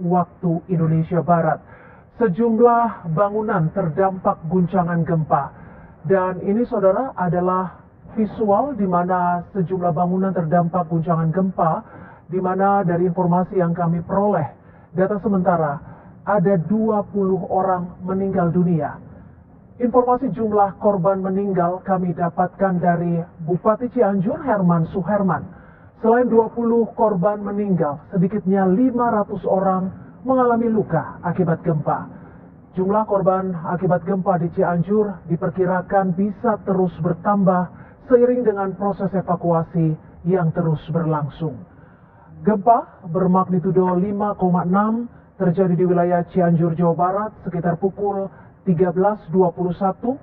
waktu Indonesia Barat. Sejumlah bangunan terdampak guncangan gempa. Dan ini saudara adalah visual di mana sejumlah bangunan terdampak guncangan gempa, di mana dari informasi yang kami peroleh, data sementara ada 20 orang meninggal dunia. Informasi jumlah korban meninggal kami dapatkan dari Bupati Cianjur Herman Suherman. Selain 20 korban meninggal, sedikitnya 500 orang mengalami luka akibat gempa. Jumlah korban akibat gempa di Cianjur diperkirakan bisa terus bertambah seiring dengan proses evakuasi yang terus berlangsung. Gempa bermagnitudo 5,6 terjadi di wilayah Cianjur, Jawa Barat sekitar pukul 13.21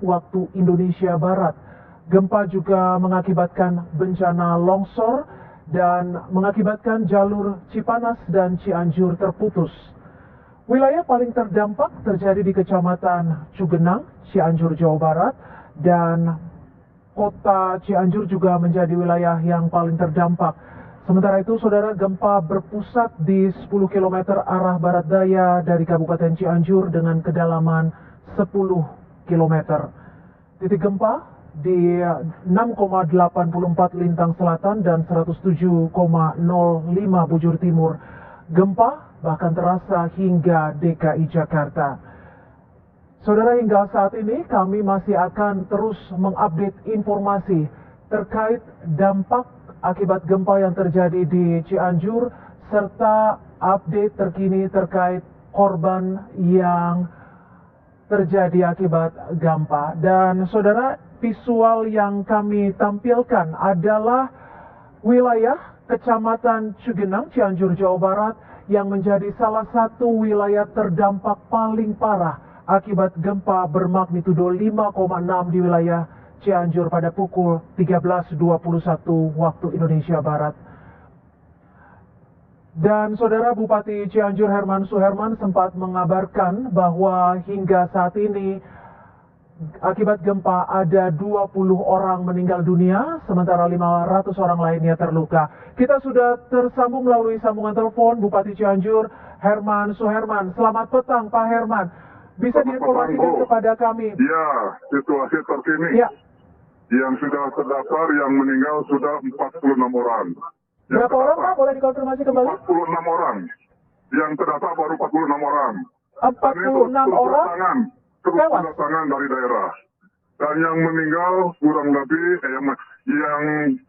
waktu Indonesia Barat. Gempa juga mengakibatkan bencana longsor dan mengakibatkan jalur Cipanas dan Cianjur terputus. Wilayah paling terdampak terjadi di Kecamatan Cugenang, Cianjur, Jawa Barat, dan kota Cianjur juga menjadi wilayah yang paling terdampak. Sementara itu, saudara, gempa berpusat di 10 km arah barat daya dari Kabupaten Cianjur dengan kedalaman 10 km. Titik gempa di 6,84 lintang selatan dan 107,05 bujur timur. Gempa bahkan terasa hingga DKI Jakarta. Saudara, hingga saat ini kami masih akan terus mengupdate informasi terkait dampak akibat gempa yang terjadi di Cianjur, serta update terkini terkait korban yang terjadi akibat gempa. Dan saudara, visual yang kami tampilkan adalah wilayah Kecamatan Cugenang, Cianjur, Jawa Barat, yang menjadi salah satu wilayah terdampak paling parah akibat gempa bermagnitudo 5,6 di wilayah Cianjur pada pukul 13.21 waktu Indonesia Barat. Dan saudara, Bupati Cianjur Herman Suherman sempat mengabarkan bahwa hingga saat ini akibat gempa ada 20 orang meninggal dunia, sementara 500 orang lainnya terluka. Kita sudah tersambung melalui sambungan telepon Bupati Cianjur Herman Suherman. Selamat petang Pak Herman. Bisa diinformasikan kepada kami? Ya, situasi terkini. Ya. Yang sudah terdaftar, yang meninggal sudah 46 orang. Berapa orang Pak? Boleh dikonfirmasi kembali? 46 orang. Yang terdaftar baru 46 orang. 46 orang terus kedatangan dari daerah. Dan yang meninggal kurang lebih, yang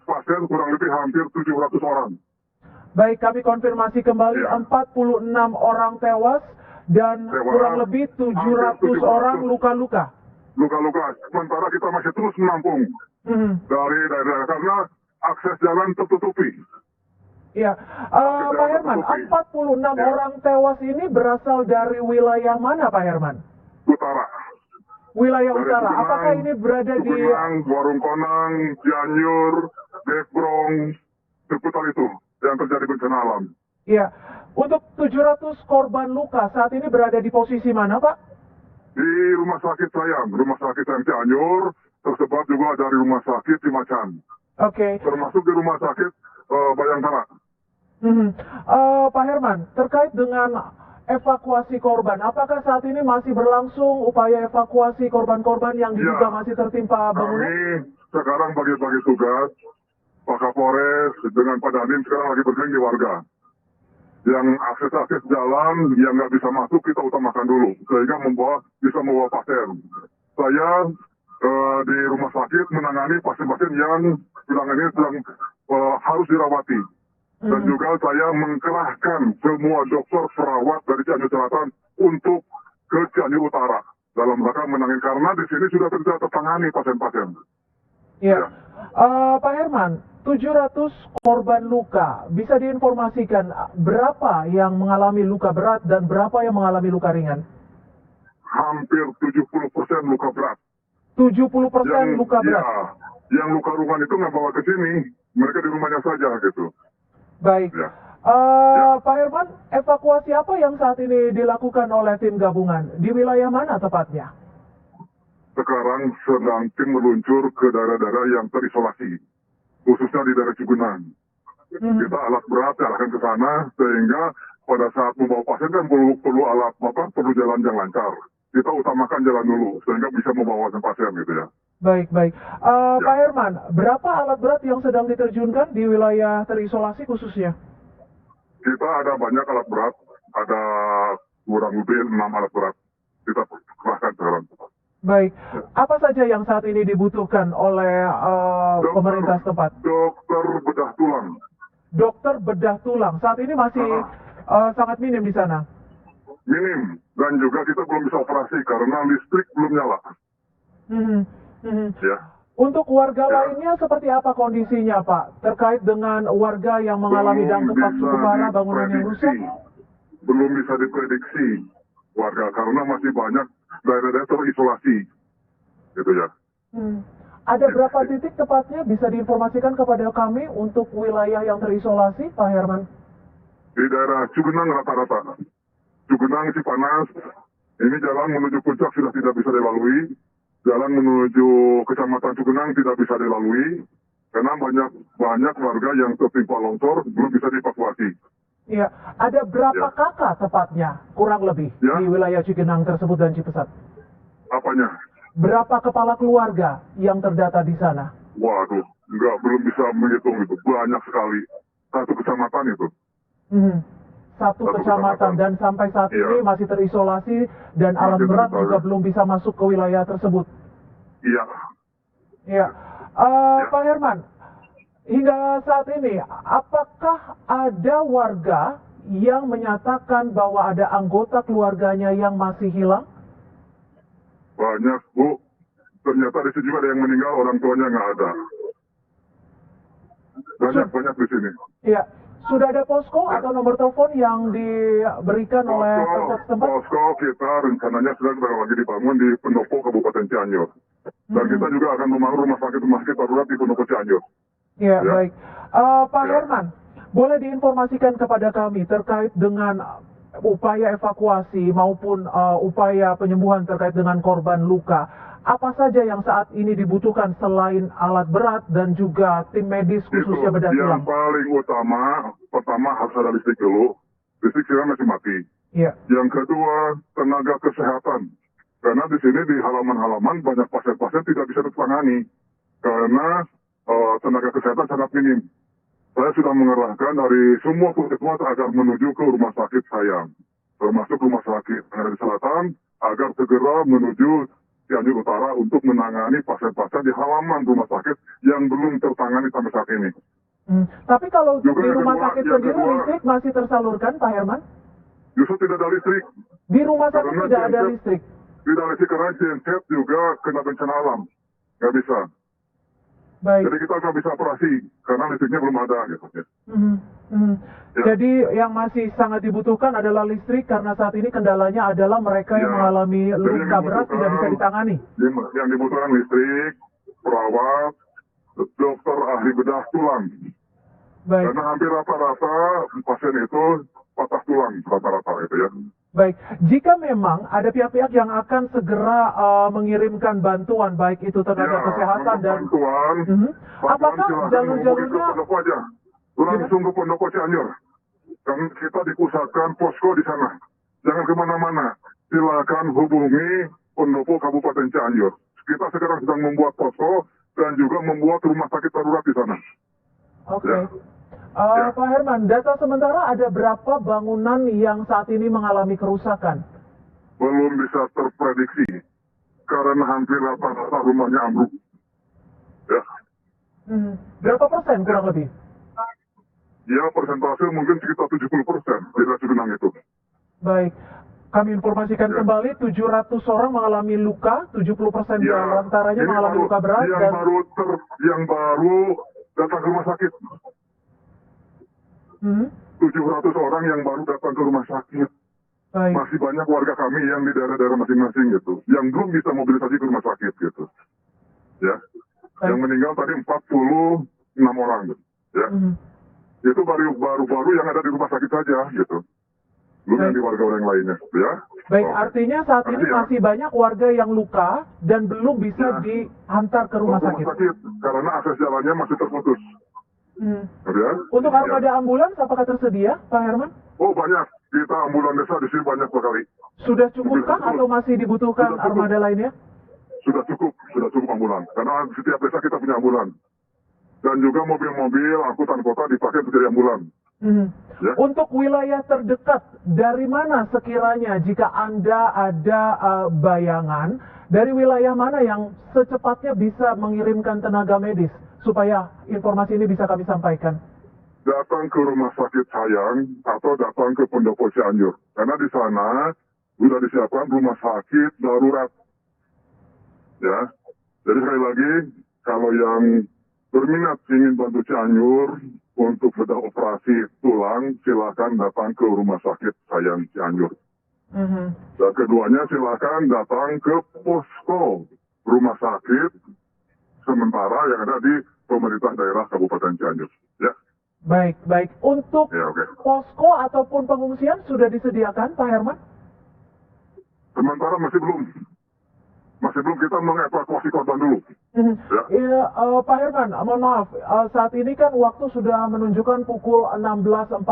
pasien kurang lebih hampir 700 orang. Baik, kami konfirmasi kembali, ya. 46 orang tewas dan kurang lebih 700 orang luka-luka. Luka-luka. Sementara kita masih terus menampung dari daerah karena akses jalan tertutupi. Ya, Pak Herman, 46 orang tewas ini berasal dari wilayah mana, Pak Herman? Utara. Wilayah dari utara. Cugenang, apakah ini berada di Warung Konang, Cianjur, Dekrong, seputar itu yang terjadi bencana alam. Iya. Untuk 700 korban luka saat ini berada di posisi mana, Pak? Di rumah sakit sayang, rumah sakit yang Cianjur, tersebar juga dari rumah sakit Cimacan. Oke. Termasuk di rumah sakit Bayangkara. Pak Herman, terkait dengan evakuasi korban, apakah saat ini masih berlangsung upaya evakuasi korban-korban yang diduga masih tertimpa bangunan? Kami sekarang bagi-bagi tugas, Pak Kapolres dengan Pak Dandim sekarang lagi berkeliling di warga. Yang akses jalan yang nggak bisa masuk kita utamakan dulu sehingga bisa membawa pasien. Saya di rumah sakit menangani pasien-pasien yang sedang harus dirawati. Dan juga saya mengkerahkan semua dokter perawat dari Cianjur Selatan untuk ke Cianjur Utara dalam rangka menangani karena di sini sudah tertangani pasien-pasien. Iya. Pak Herman, 700 korban luka. Bisa diinformasikan berapa yang mengalami luka berat dan berapa yang mengalami luka ringan? Hampir 70% luka berat. 70% luka berat? Ya, yang luka ringan itu nggak bawa ke sini. Mereka di rumahnya saja gitu. Baik. Ya. Pak Herman, evakuasi apa yang saat ini dilakukan oleh tim gabungan? Di wilayah mana tepatnya? Sekarang sedang tim meluncur ke daerah-daerah yang terisolasi, khususnya di daerah Cugenang. Kita alat berat arahkan ke sana sehingga pada saat membawa pasien kan perlu alat perlu jalan yang lancar. Kita utamakan jalan dulu sehingga bisa membawa pasien gitu ya. Baik, baik. Pak Herman, berapa alat berat yang sedang diterjunkan di wilayah terisolasi khususnya? Kita ada banyak alat berat, ada kurang lebih 6 alat berat. Kita kerahkan sekarang. Baik, apa saja yang saat ini dibutuhkan oleh pemerintah setempat? Dokter bedah tulang. Dokter bedah tulang, saat ini masih sangat minim di sana? Minim, dan juga kita belum bisa operasi karena listrik belum nyala. Ya. Untuk warga lainnya seperti apa kondisinya Pak? Terkait dengan warga yang mengalami dampak cukup parah, bangunan yang rusak? Belum bisa diprediksi warga karena masih banyak daerah-daerah terisolasi, gitu ya. Ada berapa titik tepatnya bisa diinformasikan kepada kami untuk wilayah yang terisolasi, Pak Herman? Di daerah Cugenang rata-rata. Cugenang, Cipanas, ini jalan menuju puncak sudah tidak bisa dilalui. Jalan menuju kecamatan Cugenang tidak bisa dilalui karena banyak warga yang tertimpa longsor belum bisa dievakuasi. Iya, ada berapa kakak tepatnya kurang lebih di wilayah Cugenang tersebut dan Cipesat? Apanya? Berapa kepala keluarga yang terdata di sana? Waduh, belum bisa menghitung itu. Banyak sekali. Satu kecamatan itu. Satu kecamatan dan sampai saat ini masih terisolasi dan alat berat juga belum bisa masuk ke wilayah tersebut. Iya. Iya. Pak Herman, hingga saat ini apakah ada warga yang menyatakan bahwa ada anggota keluarganya yang masih hilang? Banyak, Bu. Ternyata di sini juga ada yang meninggal, orang tuanya nggak ada. Banyak di sini. Iya. Sudah ada posko atau nomor telepon yang diberikan oleh tempat setempat? Posko kita rencananya sedang lagi dibangun di Pendopo, Kabupaten Cianjur. Dan kita juga akan membangun rumah sakit darurat di Pendopo Cianjur. Ya, baik. Pak Herman, boleh diinformasikan kepada kami terkait dengan upaya evakuasi maupun upaya penyembuhan terkait dengan korban luka. Apa saja yang saat ini dibutuhkan selain alat berat dan juga tim medis khususnya bedah tulang? Yang paling utama, pertama harus ada listrik dulu. Listrik sekarang masih mati. Iya. Yang kedua, tenaga kesehatan. Karena di sini di halaman-halaman banyak pasien-pasien tidak bisa ditangani. Karena tenaga kesehatan sangat minim. Saya sudah mengerahkan dari semua puskesmas agar menuju ke rumah sakit saya. Termasuk rumah sakit Negeri Selatan agar segera menuju Cianjur Utara untuk menangani pasien-pasien di halaman rumah sakit yang belum tertangani sampai saat ini. Tapi kalau di rumah sakit sendiri listrik masih tersalurkan, Pak Herman? Justru tidak ada listrik. Di rumah sakit tidak ada listrik? Tidak ada listrik karena genset juga kena bencana alam. Nggak bisa. Baik. Jadi kita nggak bisa operasi karena listriknya belum ada. Gitu. Ya. Jadi yang masih sangat dibutuhkan adalah listrik karena saat ini kendalanya adalah mereka yang mengalami luka berat tidak bisa ditangani. Yang dibutuhkan listrik, perawat, dokter ahli bedah tulang. Baik. Karena hampir rata-rata pasien itu patah tulang rata-rata itu ya. Baik, jika memang ada pihak-pihak yang akan segera mengirimkan bantuan, baik itu tenaga kesehatan dan bantuan, apakah jalur-jalurnya langsung ke Pendopo Cianjur. Karena kita dipusatkan posko di sana. Jangan kemana-mana. Silakan hubungi Pendopo Kabupaten Cianjur. Kita sekarang sedang membuat posko dan juga membuat rumah sakit darurat di sana. Oke. Pak Herman, data sementara ada berapa bangunan yang saat ini mengalami kerusakan? Belum bisa terprediksi. Karena hampir rata-rata rumahnya ambruk. Ya. Berapa persen kurang lebih? Ya, persentase mungkin sekitar 70% di Cugenang itu. Baik. Kami informasikan kembali 700 orang mengalami luka, 70% di antaranya mengalami luka berat yang baru datang ke rumah sakit. 700 orang yang baru datang ke rumah sakit. Baik. Masih banyak warga kami yang di daerah-daerah masing-masing gitu, yang belum bisa mobilisasi ke rumah sakit gitu. Ya. Baik. Yang meninggal tadi 46 orang gitu. Ya. Itu baru yang ada di rumah sakit saja gitu. Belum yang di warga orang lainnya, ya. Baik, artinya saat ini masih banyak warga yang luka dan belum bisa diantar ke rumah sakit. Karena akses jalannya masih terputus. Ya. Untuk armada ambulans apakah tersedia, Pak Herman? Oh banyak, kita ambulan desa di sini banyak sekali. Sudah cukupkah atau masih dibutuhkan armada lainnya? Sudah cukup ambulan. Karena setiap desa kita punya ambulan. Dan juga mobil-mobil angkutan kota dipakai untuk jadi ambulan. Ya. Untuk wilayah terdekat, dari mana sekiranya jika Anda ada bayangan, dari wilayah mana yang secepatnya bisa mengirimkan tenaga medis supaya informasi ini bisa kami sampaikan? Datang ke rumah sakit Sayang atau datang ke Pendopo Cianjur. Karena di sana sudah disiapkan rumah sakit darurat. Ya, jadi sekali lagi, kalau yang berminat ingin bantu Cianjur untuk bedah operasi tulang, silakan datang ke rumah sakit Sayang Cianjur. Dan keduanya silakan datang ke posko rumah sakit sementara yang ada di pemerintah daerah Kabupaten Cianjur. Ya. Baik. Untuk posko ataupun pengungsian sudah disediakan, Pak Herman? Sementara masih belum kita mengevakuasi korban dulu. Ya, Pak Herman, mohon maaf, saat ini kan waktu sudah menunjukkan pukul 16.14,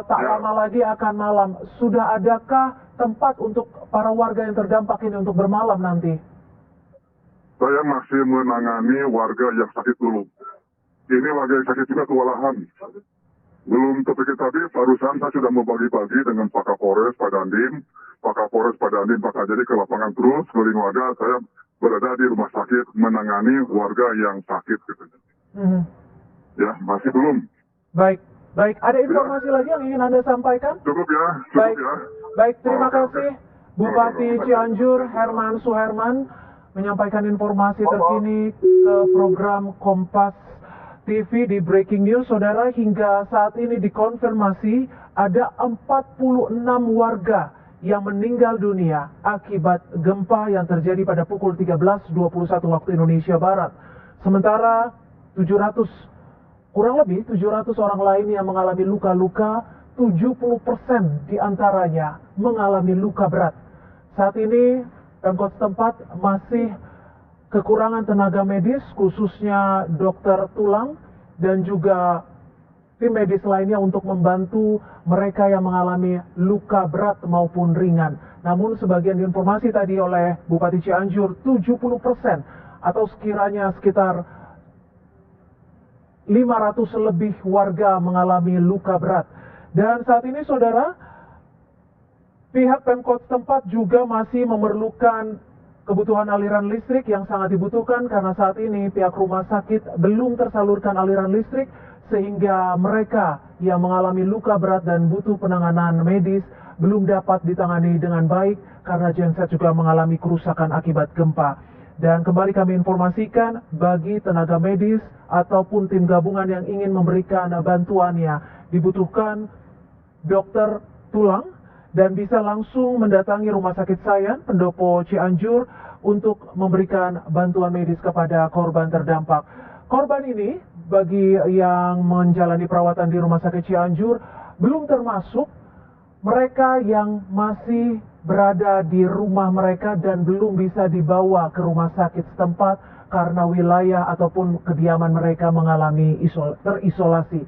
tak lama lagi akan malam. Sudah adakah tempat untuk para warga yang terdampak ini untuk bermalam nanti? Saya masih menangani warga yang sakit dulu. Ini warga yang sakit juga kewalahan. Belum terpikir tadi, barusan saya sudah membagi-bagi dengan Pak Kapolres, Pak Dandim, Pak jadi ke lapangan terus, keliling warga, saya berada di rumah sakit menangani warga yang sakit. Gitu. Ya, masih belum. Baik. Ada informasi lagi yang ingin Anda sampaikan? Cukup ya. Baik, terima kasih Bupati Cianjur, Herman Suherman, menyampaikan informasi terkini ke program Kompas TV di Breaking News. Saudara, hingga saat ini dikonfirmasi ada 46 warga yang meninggal dunia akibat gempa yang terjadi pada pukul 13.21 waktu Indonesia Barat. Sementara kurang lebih 700 orang lain yang mengalami luka-luka, 70% diantaranya mengalami luka berat. Saat ini Pemkot setempat masih kekurangan tenaga medis, khususnya dokter tulang dan juga tim medis lainnya untuk membantu mereka yang mengalami luka berat maupun ringan. Namun sebagian informasi tadi oleh Bupati Cianjur, 70% atau sekiranya sekitar 500 lebih warga mengalami luka berat. Dan saat ini saudara, pihak Pemkot setempat juga masih memerlukan kebutuhan aliran listrik yang sangat dibutuhkan karena saat ini pihak rumah sakit belum tersalurkan aliran listrik sehingga mereka yang mengalami luka berat dan butuh penanganan medis belum dapat ditangani dengan baik karena genset juga mengalami kerusakan akibat gempa. Dan kembali kami informasikan bagi tenaga medis ataupun tim gabungan yang ingin memberikan bantuannya dibutuhkan dokter tulang dan bisa langsung mendatangi Rumah Sakit Sayan, Pendopo Cianjur untuk memberikan bantuan medis kepada korban terdampak. Korban ini bagi yang menjalani perawatan di Rumah Sakit Cianjur belum termasuk mereka yang masih berada di rumah mereka dan belum bisa dibawa ke rumah sakit setempat karena wilayah ataupun kediaman mereka mengalami terisolasi.